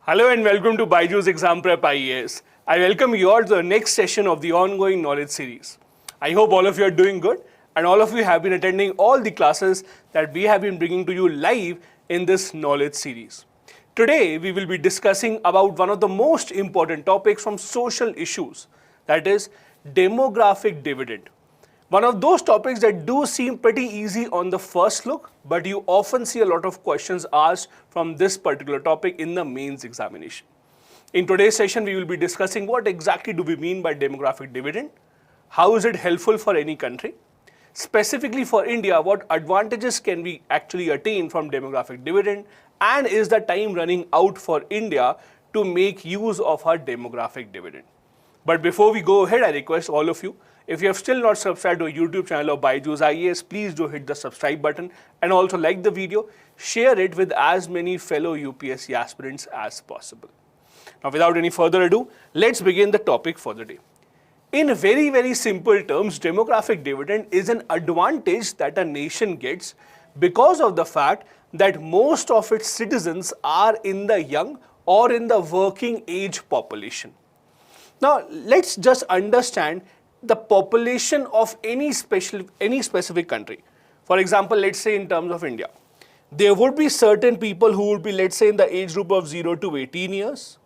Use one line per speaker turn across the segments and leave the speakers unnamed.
Hello and welcome to Byjus Exam Prep IAS. I welcome you all to the next session of the ongoing knowledge series. I hope all of you are doing good and all of you have been attending all the classes that we have been bringing to you live in this knowledge series. Today we will be discussing about one of the most important topics from social issues, that is demographic dividend. One of those topics that do seem pretty easy on the first look, but you often see a lot of questions asked from this particular topic in the mains examination. In today's session, we will be discussing what exactly do we mean by demographic dividend, how is it helpful for any country, specifically for India, what advantages can we actually attain from demographic dividend, and is the time running out for India to make use of our demographic dividend. But before we go ahead, I request all of you, if you have still not subscribed to our YouTube channel of BYJU'S IAS, please do hit the subscribe button and also like the video, share it with as many fellow UPSC aspirants as possible. Now without any further ado, let's begin the topic for the day. In very simple terms, demographic dividend is an advantage that a nation gets because of the fact that most of its citizens are in the young or in the working age population. Now let's just understand the population of any specific country. For example, let's say in terms of India, there would be certain people who would be, let's say, in the age group of 0 to 18 years.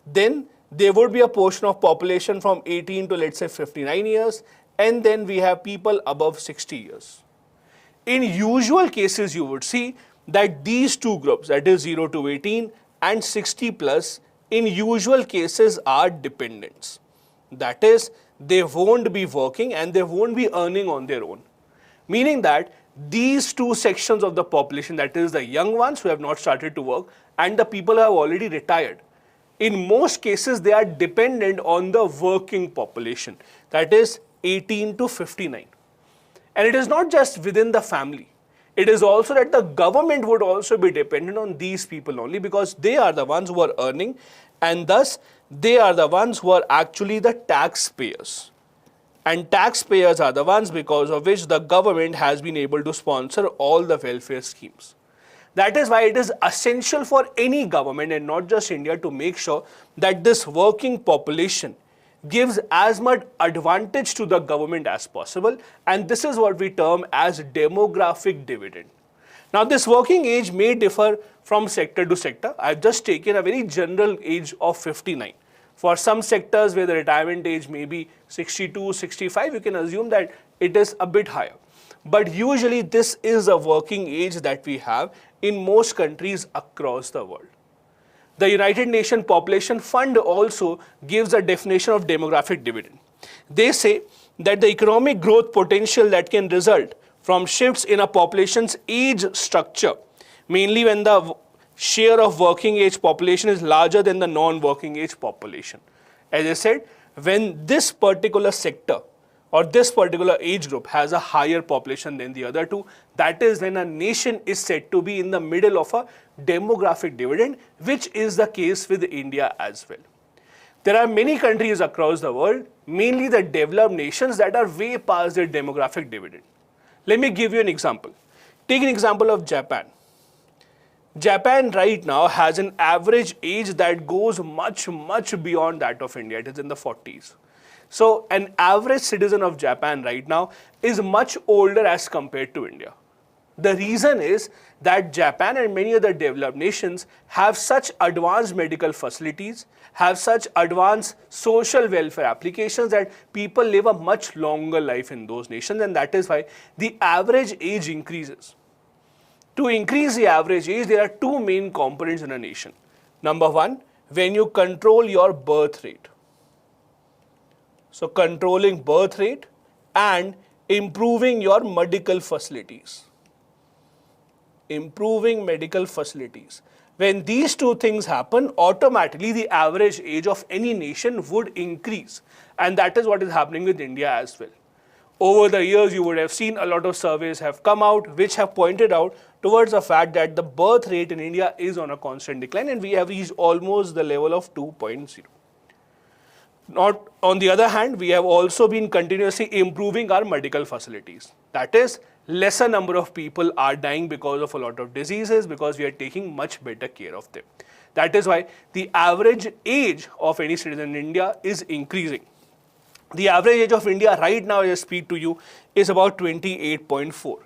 Then there would be a portion of population from 18 to, let's say, 59 years. And then we have people above 60 years. In usual cases, you would see that these two groups, that is 0 to 18 and 60 plus, in usual cases are dependents. That is, they won't be working and they won't be earning on their own. Meaning that these two sections of the population, that is the young ones who have not started to work and the people who have already retired, in most cases they are dependent on the working population, that is 18 to 59. And it is not just within the family. It is also that the government would also be dependent on these people only because they are the ones who are earning and thus they are the ones who are actually the taxpayers. And taxpayers are the ones because of which the government has been able to sponsor all the welfare schemes. That is why it is essential for any government and not just India to make sure that this working population gives as much advantage to the government as possible, and this is what we term as demographic dividend. Now this working age may differ from sector to sector. I've just taken a very general age of 59. For some sectors where the retirement age may be 62, 65, you can assume that it is a bit higher. But usually this is a working age that we have in most countries across the world. The United Nations Population Fund also gives a definition of demographic dividend. They say that the economic growth potential that can result from shifts in a population's age structure, mainly when the share of working age population is larger than the non-working age population. As I said, when this particular sector or this particular age group has a higher population than the other two, that is when a nation is said to be in the middle of a demographic dividend, which is the case with India as well. There are many countries across the world, mainly the developed nations, that are way past their demographic dividend. Let me give you an example. Take an example of Japan. Japan right now has an average age that goes much beyond that of India. It is in the 40s. So an average citizen of Japan right now is much older as compared to India. The reason is that Japan and many other developed nations have such advanced medical facilities, have such advanced social welfare applications that people live a much longer life in those nations, and that is why the average age increases. To increase the average age, there are two main components in a nation. Number one, when you control your birth rate. So controlling birth rate and improving your medical facilities. Improving medical facilities. When these two things happen, automatically the average age of any nation would increase. And that is what is happening with India as well. Over the years, you would have seen a lot of surveys have come out which have pointed out towards the fact that the birth rate in India is on a constant decline and we have reached almost the level of 2.0. Not on the other hand, we have also been continuously improving our medical facilities. That is, lesser number of people are dying because of a lot of diseases because we are taking much better care of them. That is why the average age of any citizen in India is increasing. The average age of India right now, as I speak to you, is about 28.4.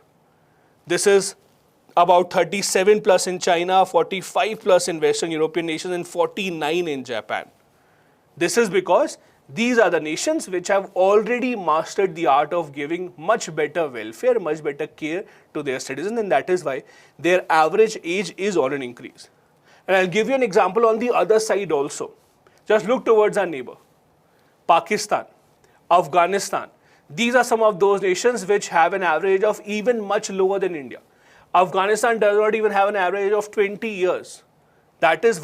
This is about 37 plus in China, 45 plus in Western European nations, and 49 in Japan. This is because these are the nations which have already mastered the art of giving much better welfare, much better care to their citizens, and that is why their average age is on an increase. And I'll give you an example on the other side also. Just look towards our neighbor, Pakistan, Afghanistan. These are some of those nations which have an average of even much lower than India. Afghanistan does not even have an average of 20 years. That is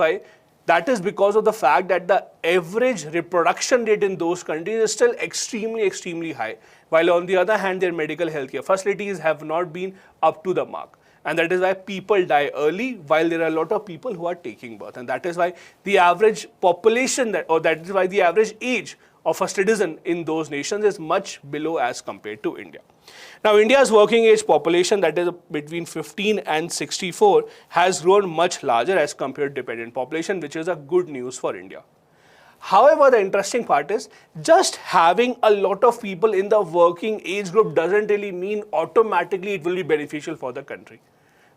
because of the fact that the average reproduction rate in those countries is still extremely high, while on the other hand their medical healthcare facilities have not been up to the mark. And that is why people die early, while there are a lot of people who are taking birth. And that is why the average population, that is why the average age of a citizen in those nations is much below as compared to India. Now, India's working age population, that is between 15 and 64, has grown much larger as compared to dependent population, which is a good news for India. However, the interesting part is just having a lot of people in the working age group doesn't really mean automatically it will be beneficial for the country.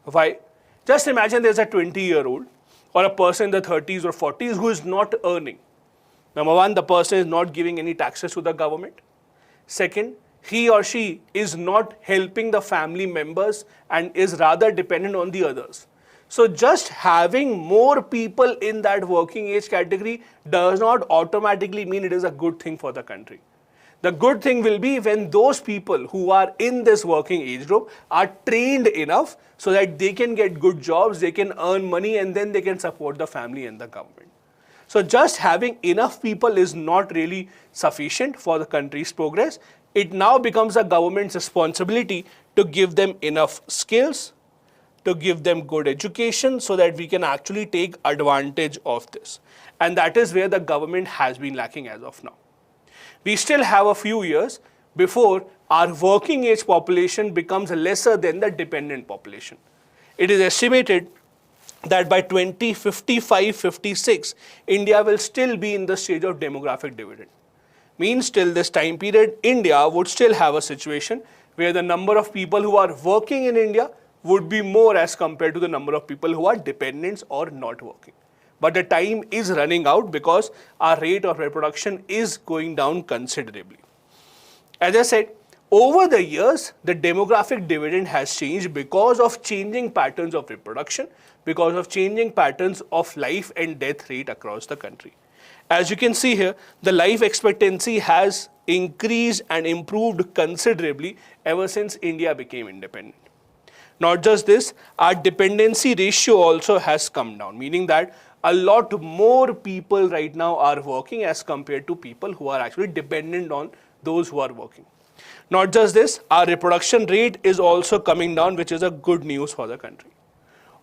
Why? Just imagine there's a 20-year-old or a person in the 30s or 40s who is not earning. Number one, the person is not giving any taxes to the government. Second, he or she is not helping the family members and is rather dependent on the others. So just having more people in that working age category does not automatically mean it is a good thing for the country. The good thing will be when those people who are in this working age group are trained enough so that they can get good jobs, they can earn money, and then they can support the family and the government. So just having enough people is not really sufficient for the country's progress. It now becomes a government's responsibility to give them enough skills, to give them good education so that we can actually take advantage of this. And that is where the government has been lacking as of now. We still have a few years before our working age population becomes lesser than the dependent population. It is estimated that by 2055-56, India will still be in the stage of demographic dividend. Means till this time period, India would still have a situation where the number of people who are working in India would be more as compared to the number of people who are dependents or not working. But the time is running out because our rate of reproduction is going down considerably. As I said, over the years, the demographic dividend has changed because of changing patterns of reproduction, because of changing patterns of life and death rate across the country. As you can see here, the life expectancy has increased and improved considerably ever since India became independent. Not just this, our dependency ratio also has come down, meaning that a lot more people right now are working as compared to people who are actually dependent on those who are working. Not just this, our reproduction rate is also coming down, which is a good news for the country.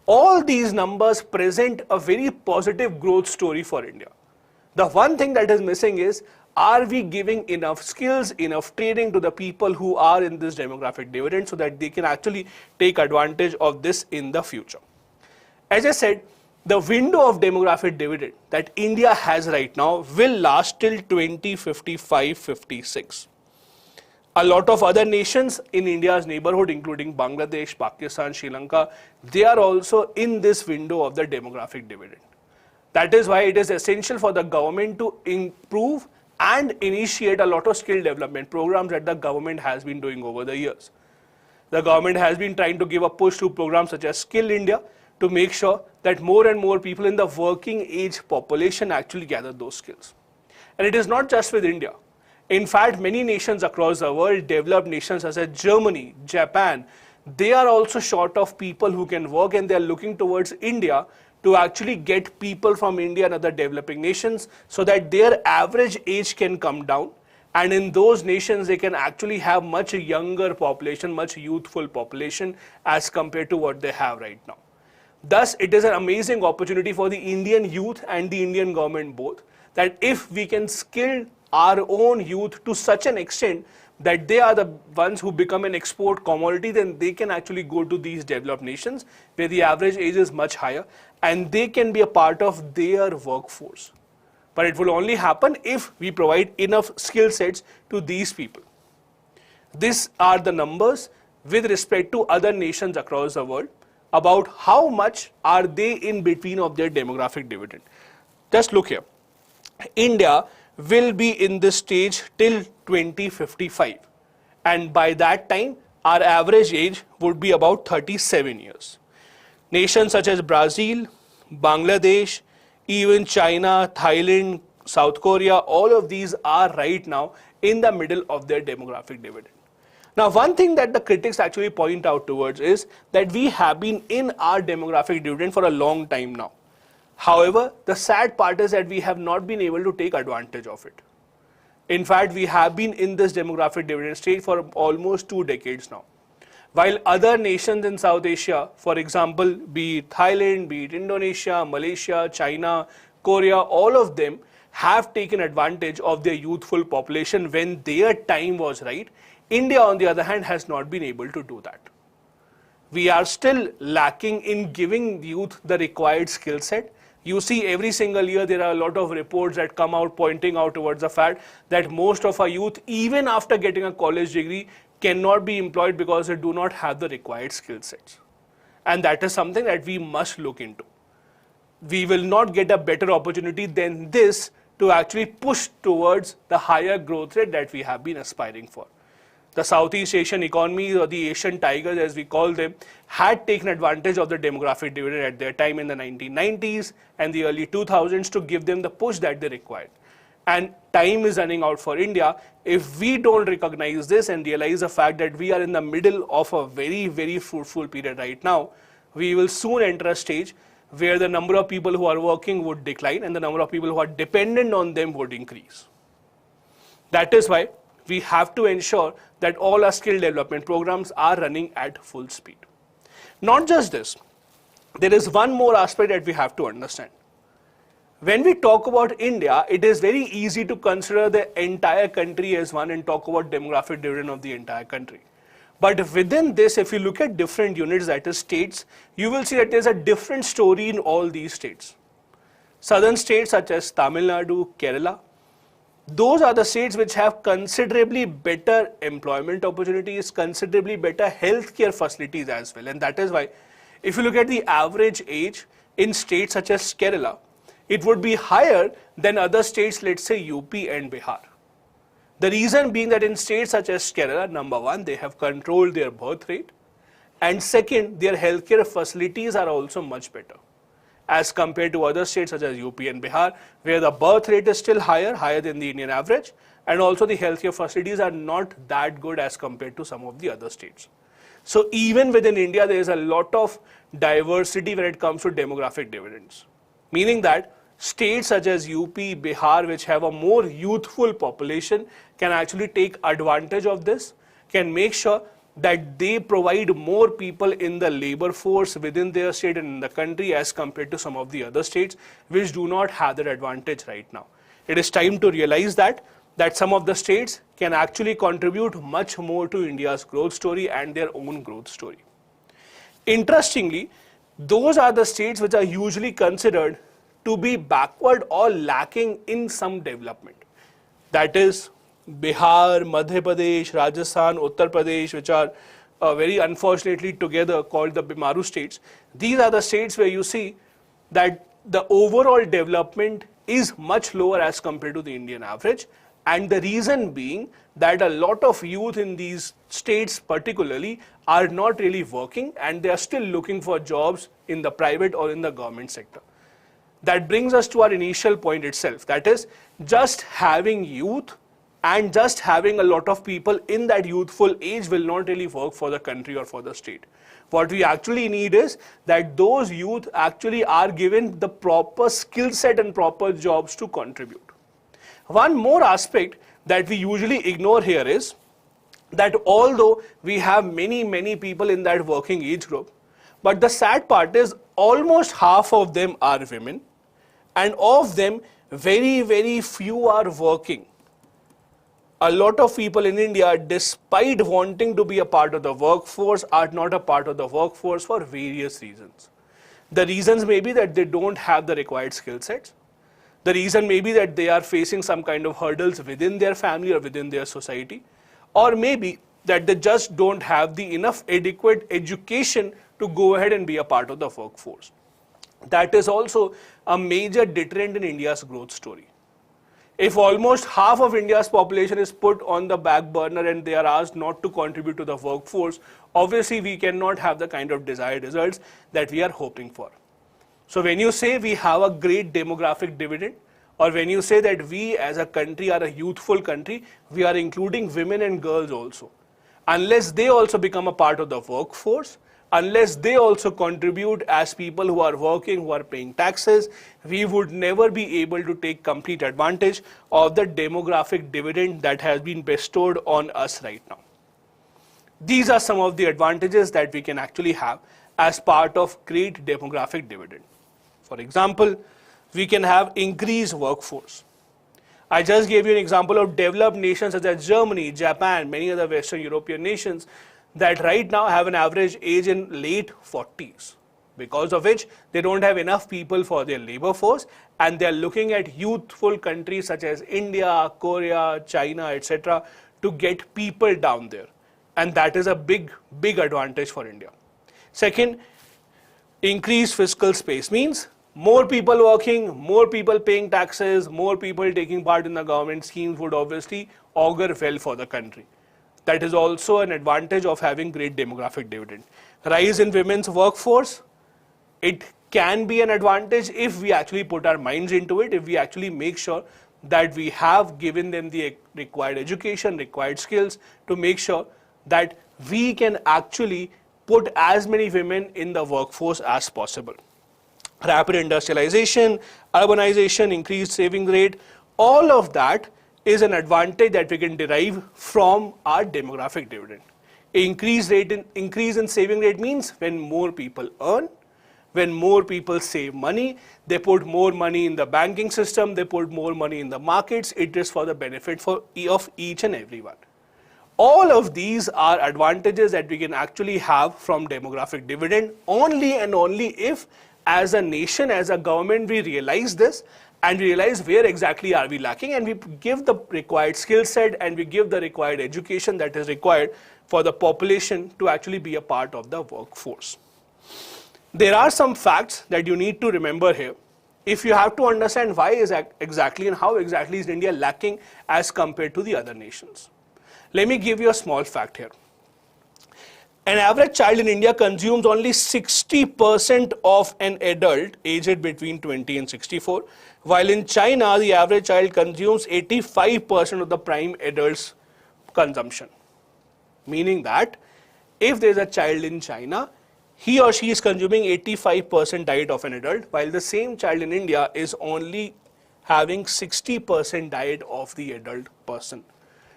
All these numbers present a very positive growth story for India. The one thing that is missing is, are we giving enough skills, enough training to the people who are in this demographic dividend so that they can actually take advantage of this in the future? As I said, the window of demographic dividend that India has right now will last till 2055-56. A lot of other nations in India's neighborhood, including Bangladesh, Pakistan, Sri Lanka, they are also in this window of the demographic dividend. That is why it is essential for the government to improve and initiate a lot of skill development programs that the government has been doing over the years. The government has been trying to give a push to programs such as Skill India to make sure that more and more people in the working age population actually gather those skills. And it is not just with India. In fact, many nations across the world, developed nations such as Germany, Japan, they are also short of people who can work, and they are looking towards India to actually get people from India and other developing nations so that their average age can come down, and in those nations they can actually have much younger population, much youthful population as compared to what they have right now. Thus, it is an amazing opportunity for the Indian youth and the Indian government both, that if we can skill our own youth to such an extent that they are the ones who become an export commodity, then they can actually go to these developed nations where the average age is much higher and they can be a part of their workforce. But it will only happen if we provide enough skill sets to these people. These are the numbers with respect to other nations across the world about how much are they in between of their demographic dividend. Just look here. India will be in this stage till 2055, and by that time our average age would be about 37 years. Nations such as Brazil, Bangladesh, even China, Thailand, South Korea, all of these are right now in the middle of their demographic dividend. Now, one thing that the critics actually point out towards is that we have been in our demographic dividend for a long time now. However, the sad part is that we have not been able to take advantage of it. In fact, we have been in this demographic dividend stage for almost 2 decades now. While other nations in South Asia, for example, be it Thailand, be it Indonesia, Malaysia, China, Korea, all of them have taken advantage of their youthful population when their time was right. India, on the other hand, has not been able to do that. We are still lacking in giving youth the required skill set. You see, every single year there are a lot of reports that come out pointing out towards the fact that most of our youth, even after getting a college degree, cannot be employed because they do not have the required skill sets. And that is something that we must look into. We will not get a better opportunity than this to actually push towards the higher growth rate that we have been aspiring for. The Southeast Asian economies, or the Asian tigers as we call them, had taken advantage of the demographic dividend at their time in the 1990s and the early 2000s to give them the push that they required. And time is running out for India. If we don't recognize this and realize the fact that we are in the middle of a very, very fruitful period right now, we will soon enter a stage where the number of people who are working would decline and the number of people who are dependent on them would increase. That is why we have to ensure that all our skill development programs are running at full speed. Not just this, there is one more aspect that we have to understand. When we talk about India, it is very easy to consider the entire country as one and talk about demographic dividend of the entire country. But within this, if you look at different units, that is states, you will see that there is a different story in all these states. Southern states such as Tamil Nadu, Kerala, those are the states which have considerably better employment opportunities, considerably better healthcare facilities as well. And that is why, if you look at the average age in states such as Kerala, it would be higher than other states, let's say UP and Bihar. The reason being that in states such as Kerala, number one, they have controlled their birth rate, and second, their healthcare facilities are also much better as compared to other states such as UP and Bihar, where the birth rate is still higher than the Indian average, and also the healthcare facilities are not that good as compared to some of the other states. So even within India, there is a lot of diversity when it comes to demographic dividends, meaning that states such as UP, Bihar, which have a more youthful population, can actually take advantage of this, can make sure that they provide more people in the labor force within their state and in the country as compared to some of the other states which do not have that advantage right now. It is time to realize that some of the states can actually contribute much more to India's growth story and their own growth story. Interestingly, those are the states which are usually considered to be backward or lacking in some development. That is Bihar, Madhya Pradesh, Rajasthan, Uttar Pradesh, which are very unfortunately together called the Bimaru states. These are the states where you see that the overall development is much lower as compared to the Indian average, and the reason being that a lot of youth in these states particularly are not really working and they are still looking for jobs in the private or in the government sector. That brings us to our initial point itself, that is just having youth and just having a lot of people in that youthful age will not really work for the country or for the state. What we actually need is that those youth actually are given the proper skill set and proper jobs to contribute. One more aspect that we usually ignore here is that although we have many people in that working age group, but the sad part is almost half of them are women, and of them very few are working. a lot of people in India, despite wanting to be a part of the workforce, are not a part of the workforce for various reasons. The reasons may be that they don't have the required skill sets. The reason may be that they are facing some kind of hurdles within their family or within their society, or maybe that they just don't have the enough adequate education to go ahead and be a part of the workforce. That is also a major deterrent in India's growth story. If almost half of India's population is put on the back burner and they are asked not to contribute to the workforce, obviously we cannot have the kind of desired results that we are hoping for. So when you say we have a great demographic dividend, or when you say that we as a country are a youthful country, we are including women and girls also. Unless they also become a part of the workforce, unless they also contribute as people who are working, who are paying taxes, we would never be able to take complete advantage of the demographic dividend that has been bestowed on us right now. These are some of the advantages that we can actually have as part of great demographic dividend. For example, we can have increased workforce. I just gave you an example of developed nations such as Germany, Japan, many other Western European nations that right now have an average age in late 40s, because of which they don't have enough people for their labor force, and they are looking at youthful countries such as India, Korea, China, etc. to get people down there. And that is a big advantage for India. Second, increased fiscal space means more people working, more people paying taxes, more people taking part in the government schemes would obviously augur well for the country. That is also an advantage of having great demographic dividend. Rise in women's workforce, it can be an advantage if we actually put our minds into it, if we actually make sure that we have given them the required education, required skills to make sure that we can actually put as many women in the workforce as possible. Rapid industrialization, urbanization, increased saving rate, all of that is an advantage that we can derive from our demographic dividend. Increase in saving rate means when more people earn, when more people save money, they put more money in the banking system, they put more money in the markets, it is for the benefit of each and everyone. All of these are advantages that we can actually have from demographic dividend only and only if as a nation, as a government, we realize this and realize where exactly are we lacking, and we give the required skill set and we give the required education that is required for the population to actually be a part of the workforce. There are some facts that you need to remember here if you have to understand why is exactly and how exactly is India lacking as compared to the other nations. Let me give you a small fact here. An average child in India consumes only 60% of an adult aged between 20 and 64, while in China, the average child consumes 85% of the prime adult's consumption. Meaning that if there is a child in China, he or she is consuming 85% diet of an adult, while the same child in India is only having 60% diet of the adult person.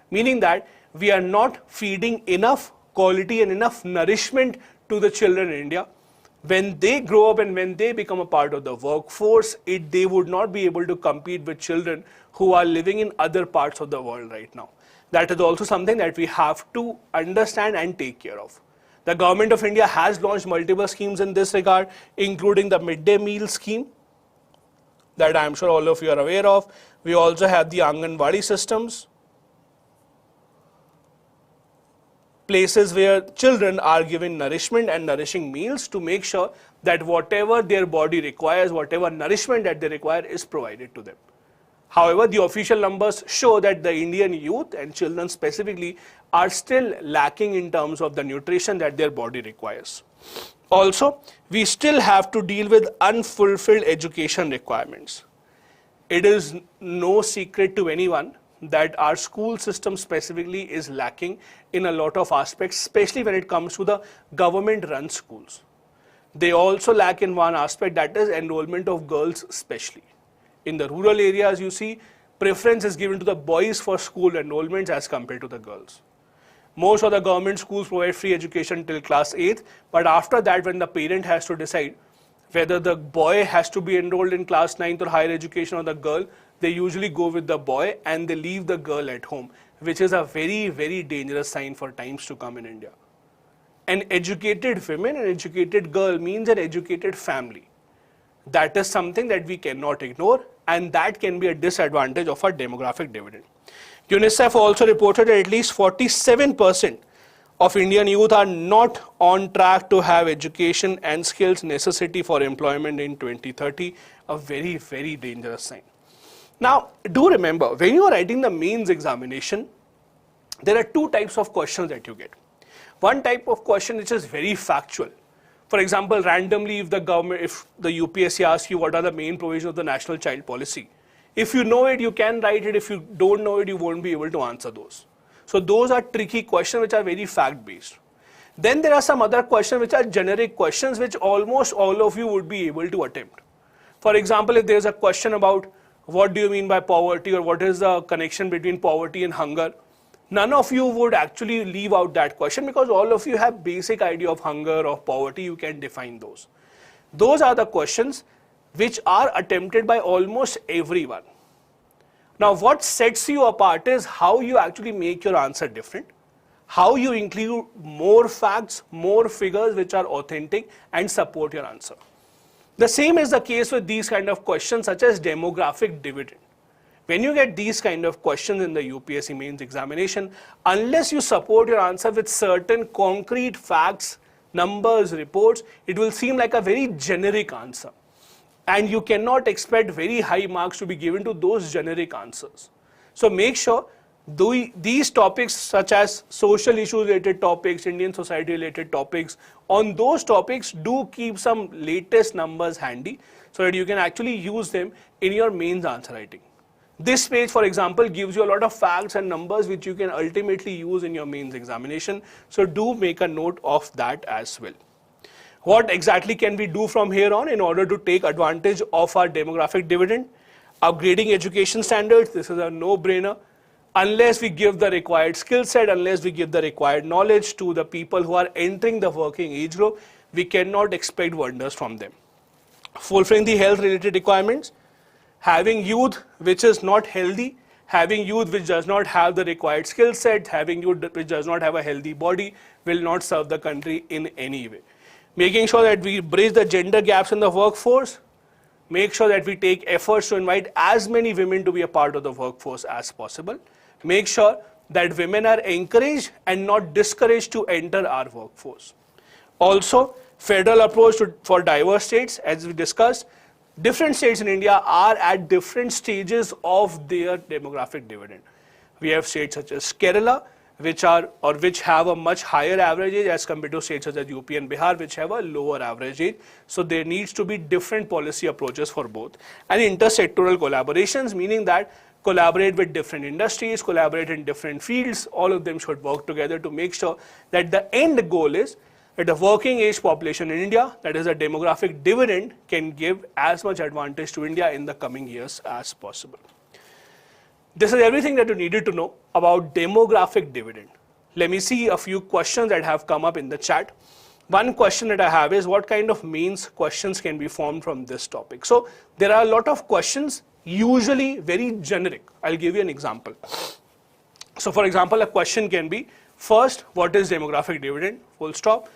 Meaning that we are not feeding enough quality and enough nourishment to the children in India. When they grow up and when they become a part of the workforce, they would not be able to compete with children who are living in other parts of the world right now. That is also something that we have to understand and take care of. The government of India has launched multiple schemes in this regard, including the midday meal scheme that I am sure all of you are aware of. We also have the Anganwadi systems, places where children are given nourishment and nourishing meals to make sure that whatever their body requires, whatever nourishment that they require is provided to them. However, the official numbers show that the Indian youth and children specifically are still lacking in terms of the nutrition that their body requires. Also, we still have to deal with unfulfilled education requirements. It is no secret to anyone that our school system specifically is lacking in a lot of aspects, especially when it comes to the government-run schools. They also lack in one aspect, that is enrollment of girls especially. In the rural areas, you see, preference is given to the boys for school enrollments as compared to the girls. Most of the government schools provide free education till class 8th, but after that, when the parent has to decide whether the boy has to be enrolled in class 9th or higher education or the girl, they usually go with the boy and they leave the girl at home. which is a very, very dangerous sign for times to come in India. An educated woman, an educated girl means an educated family. That is something that we cannot ignore, and that can be a disadvantage of our demographic dividend. UNICEF also reported that at least 47% of Indian youth are not on track to have education and skills necessity for employment in 2030, a very, very dangerous sign. Now, do remember, when you are writing the mains examination, there are two types of questions that you get. One type of question which is very factual. For example, randomly if the UPSC asks you what are the main provisions of the National Child Policy, if you know it, you can write it. If you don't know it, you won't be able to answer those. So those are tricky questions which are very fact-based. Then there are some other questions which are generic questions which almost all of you would be able to attempt. For example, if there's a question about what do you mean by poverty, or what is the connection between poverty and hunger, none of you would actually leave out that question because all of you have basic idea of hunger, of poverty, you can define those. Those are the questions which are attempted by almost everyone. Now what sets you apart is how you actually make your answer different, how you include more facts, more figures which are authentic and support your answer. The same is the case with these kind of questions such as demographic dividend. When you get these kind of questions in the UPSC mains examination, unless you support your answer with certain concrete facts, numbers, reports, it will seem like a very generic answer. And you cannot expect very high marks to be given to those generic answers. So make sure these topics such as social issues related topics, Indian society related topics, on those topics do keep some latest numbers handy so that you can actually use them in your mains answer writing. This page, for example, gives you a lot of facts and numbers which you can ultimately use in your mains examination. So do make a note of that as well. What exactly can we do from here on in order to take advantage of our demographic dividend? Upgrading education standards, this is a no-brainer. Unless we give the required skill set, unless we give the required knowledge to the people who are entering the working age group, we cannot expect wonders from them. Fulfilling the health-related requirements, having youth which is not healthy, having youth which does not have the required skill set, having youth which does not have a healthy body will not serve the country in any way. Making sure that we bridge the gender gaps in the workforce, make sure that we take efforts to invite as many women to be a part of the workforce as possible. Make sure that women are encouraged and not discouraged to enter our workforce. Also, federal approach for diverse states, as we discussed, different states in India are at different stages of their demographic dividend. We have states such as Kerala, which have a much higher average age as compared to states such as UP and Bihar, which have a lower average age. So there needs to be different policy approaches for both. And intersectoral collaborations, meaning that collaborate with different industries, collaborate in different fields, all of them should work together to make sure that the end goal is that the working age population in India, that is a demographic dividend, can give as much advantage to India in the coming years as possible. This is everything that you needed to know about demographic dividend. Let me see a few questions that have come up in the chat. One question that I have is what kind of mains questions can be formed from this topic? So there are a lot of questions, usually very generic. I'll give you an example. So for example, a question can be, first, what is demographic dividend? Full stop.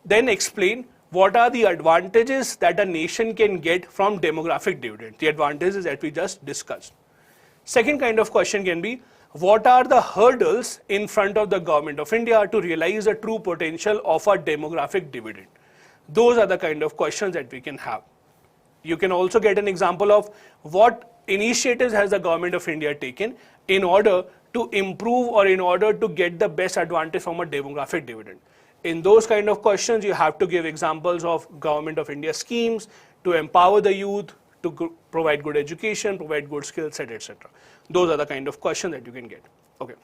Then explain what are the advantages that a nation can get from demographic dividend, the advantages that we just discussed. Second kind of question can be, what are the hurdles in front of the government of India to realize the true potential of a demographic dividend? Those are the kind of questions that we can have. You can also get an example of what initiatives has the government of India taken in order to improve or in order to get the best advantage from a demographic dividend. In those kind of questions, you have to give examples of government of India schemes to empower the youth, to provide good education, provide good skill set, etc. Those are the kind of questions that you can get. Okay.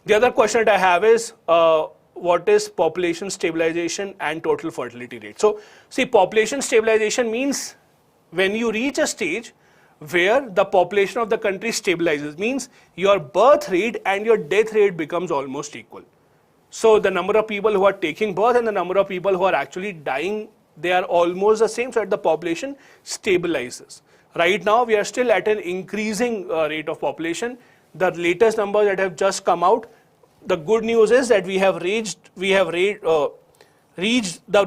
The other question that I have is, what is population stabilization and total fertility rate? So, see, population stabilization means when you reach a stage where the population of the country stabilizes, means your birth rate and your death rate becomes almost equal. So the number of people who are taking birth and the number of people who are actually dying, they are almost the same, so that the population stabilizes. Right now, we are still at an increasing rate of population. the latest numbers that have just come out, the good news is that we have reached the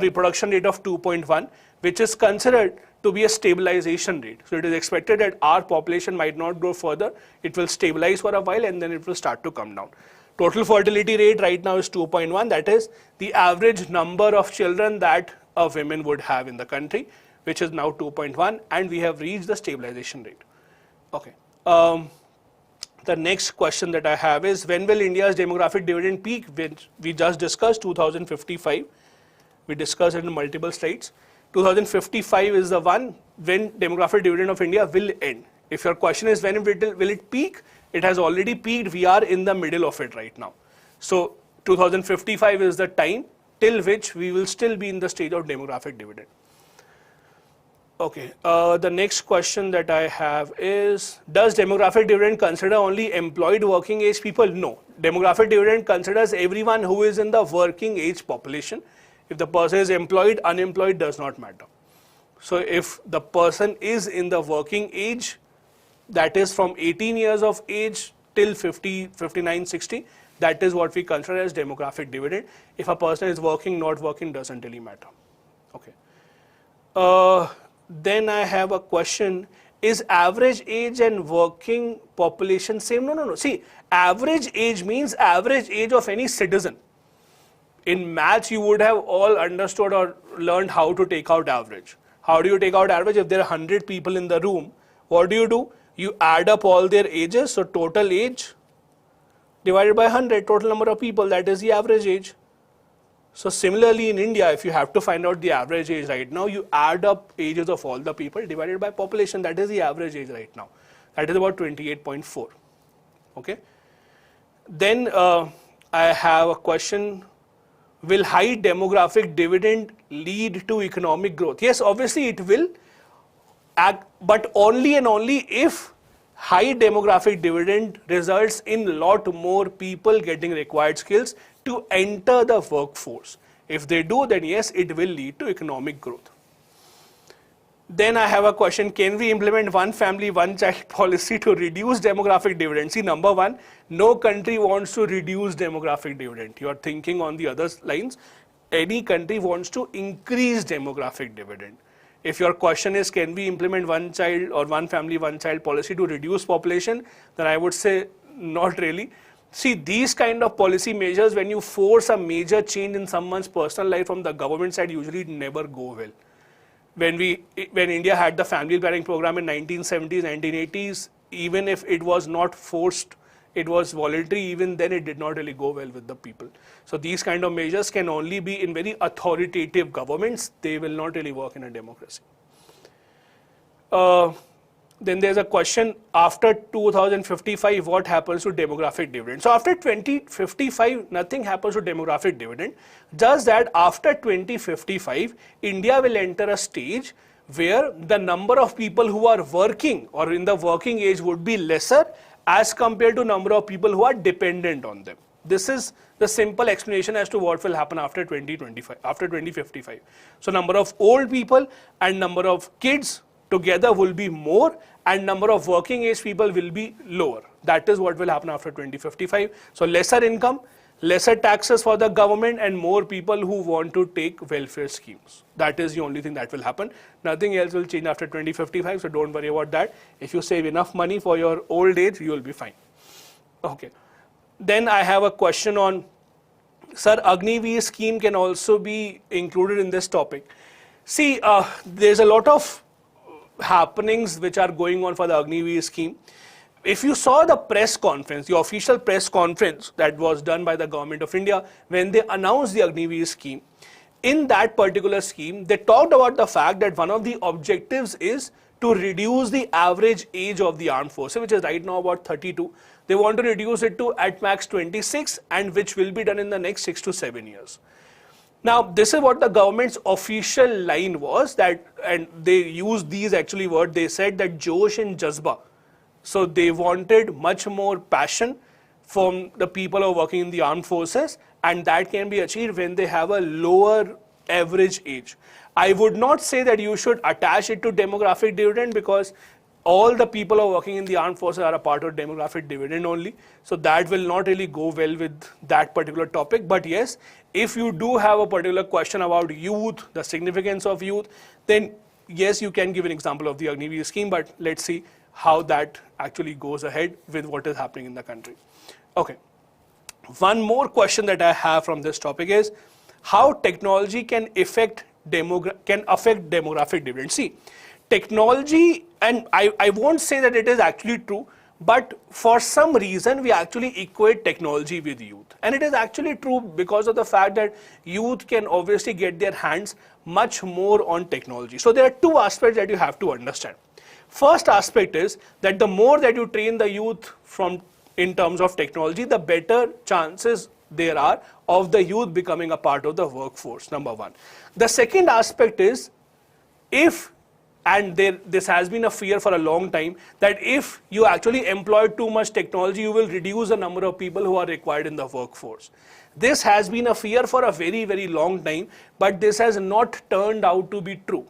reproduction rate of 2.1, which is considered to be a stabilization rate. So it is expected that our population might not grow further. It will stabilize for a while and then it will start to come down. Total fertility rate right now is 2.1. That is the average number of children that a woman would have in the country, which is now 2.1, and we have reached the stabilization rate. Okay. The next question that I have is, when will India's demographic dividend peak? Which we just discussed, 2055. We discussed it in multiple slides. 2055 is the one when demographic dividend of India will end. If your question is when will it peak, it has already peaked. We are in the middle of it right now. So 2055 is the time till which we will still be in the stage of demographic dividend. Okay, the next question that I have is, does demographic dividend consider only employed working age people? No, demographic dividend considers everyone who is in the working age population. If the person is employed, unemployed does not matter. So if the person is in the working age, that is from 18 years of age till 50, 59, 60, that is what we consider as demographic dividend. If a person is working, not working, doesn't really matter. Okay. Then I have a question, is average age and working population same? No. See, average age means average age of any citizen. In maths, you would have all understood or learned how to take out average. How do you take out average? If there are 100 people in the room, what do? You add up all their ages, so total age divided by 100, total number of people, that is the average age. So similarly in India, if you have to find out the average age right now, you add up ages of all the people divided by population, that is the average age right now. That is about 28.4. Okay. Then I have a question, will high demographic dividend lead to economic growth? Yes, obviously it will, but only and only if high demographic dividend results in a lot more people getting required skills to enter the workforce. If they do, then yes, it will lead to economic growth. Then I have a question, can we implement one family, one child policy to reduce demographic dividend? See, number one, no country wants to reduce demographic dividend. You are thinking on the other lines. Any country wants to increase demographic dividend. If your question is, can we implement one child or one family, one child policy to reduce population, then I would say not really. See, these kind of policy measures, when you force a major change in someone's personal life from the government side, usually never go well. When India had the family planning program in 1970s, 1980s, even if it was not forced, it was voluntary, even then it did not really go well with the people. So these kind of measures can only be in very authoritative governments. They will not really work in a democracy. Then there's a question, after 2055, what happens to demographic dividend? So after 2055, nothing happens to demographic dividend. Just that after 2055, India will enter a stage where the number of people who are working or in the working age would be lesser as compared to number of people who are dependent on them. This is the simple explanation as to what will happen after 2055. So number of old people and number of kids together will be more and number of working age people will be lower. That is what will happen after 2055. So lesser income, lesser taxes for the government and more people who want to take welfare schemes. That is the only thing that will happen. Nothing else will change after 2055, so don't worry about that. If you save enough money for your old age, you will be fine. Okay. Then I have a question on, sir, Agniveer scheme can also be included in this topic. See, there's a lot of happenings which are going on for the Agniveer scheme. If you saw the press conference, the official press conference that was done by the government of India when they announced the Agniveer scheme, in that particular scheme, they talked about the fact that one of the objectives is to reduce the average age of the armed forces, which is right now about 32. They want to reduce it to at max 26, and which will be done in the next 6 to 7 years. Now, this is what the government's official line was, that, and they used these actually words, they said that Josh and Jazba. So they wanted much more passion from the people who are working in the armed forces, and that can be achieved when they have a lower average age. I would not say that you should attach it to demographic dividend, because all the people who are working in the armed forces are a part of demographic dividend only. So that will not really go well with that particular topic. But yes, if you do have a particular question about youth, the significance of youth, then yes, you can give an example of the Agniveer scheme, but let's see how that actually goes ahead with what is happening in the country. Okay. One more question that I have from this topic is how technology can affect demographic dividend. See, technology, and I won't say that it is actually true, but for some reason we actually equate technology with youth. And it is actually true because of the fact that youth can obviously get their hands much more on technology. So there are two aspects that you have to understand. First aspect is that the more that you train the youth in terms of technology, the better chances there are of the youth becoming a part of the workforce, number one. The second aspect is this has been a fear for a long time, that if you actually employ too much technology, you will reduce the number of people who are required in the workforce. This has been a fear for a very, very long time, but this has not turned out to be true.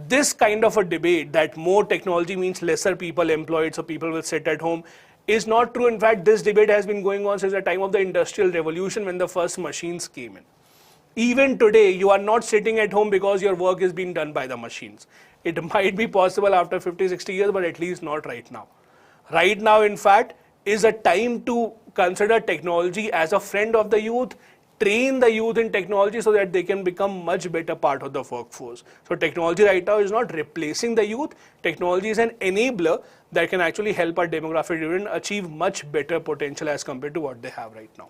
This kind of a debate that more technology means lesser people employed, so people will sit at home, is not true. In fact, this debate has been going on since the time of the Industrial Revolution, when the first machines came in. Even today, you are not sitting at home because your work is being done by the machines. It might be possible after 50, 60 years, but at least not right now. Right now, in fact, is a time to consider technology as a friend of the youth, train the youth in technology so that they can become much better part of the workforce. So technology right now is not replacing the youth. Technology is an enabler that can actually help our demographic dividend achieve much better potential as compared to what they have right now.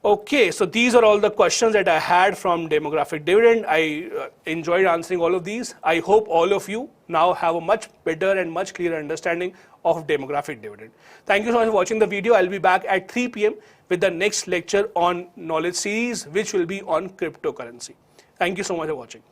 Okay, so these are all the questions that I had from demographic dividend. I enjoyed answering all of these. I hope all of you now have a much better and much clearer understanding of demographic dividend. Thank you so much for watching the video. I'll be back at 3 p.m. with the next lecture on knowledge series, which will be on cryptocurrency. Thank you so much for watching.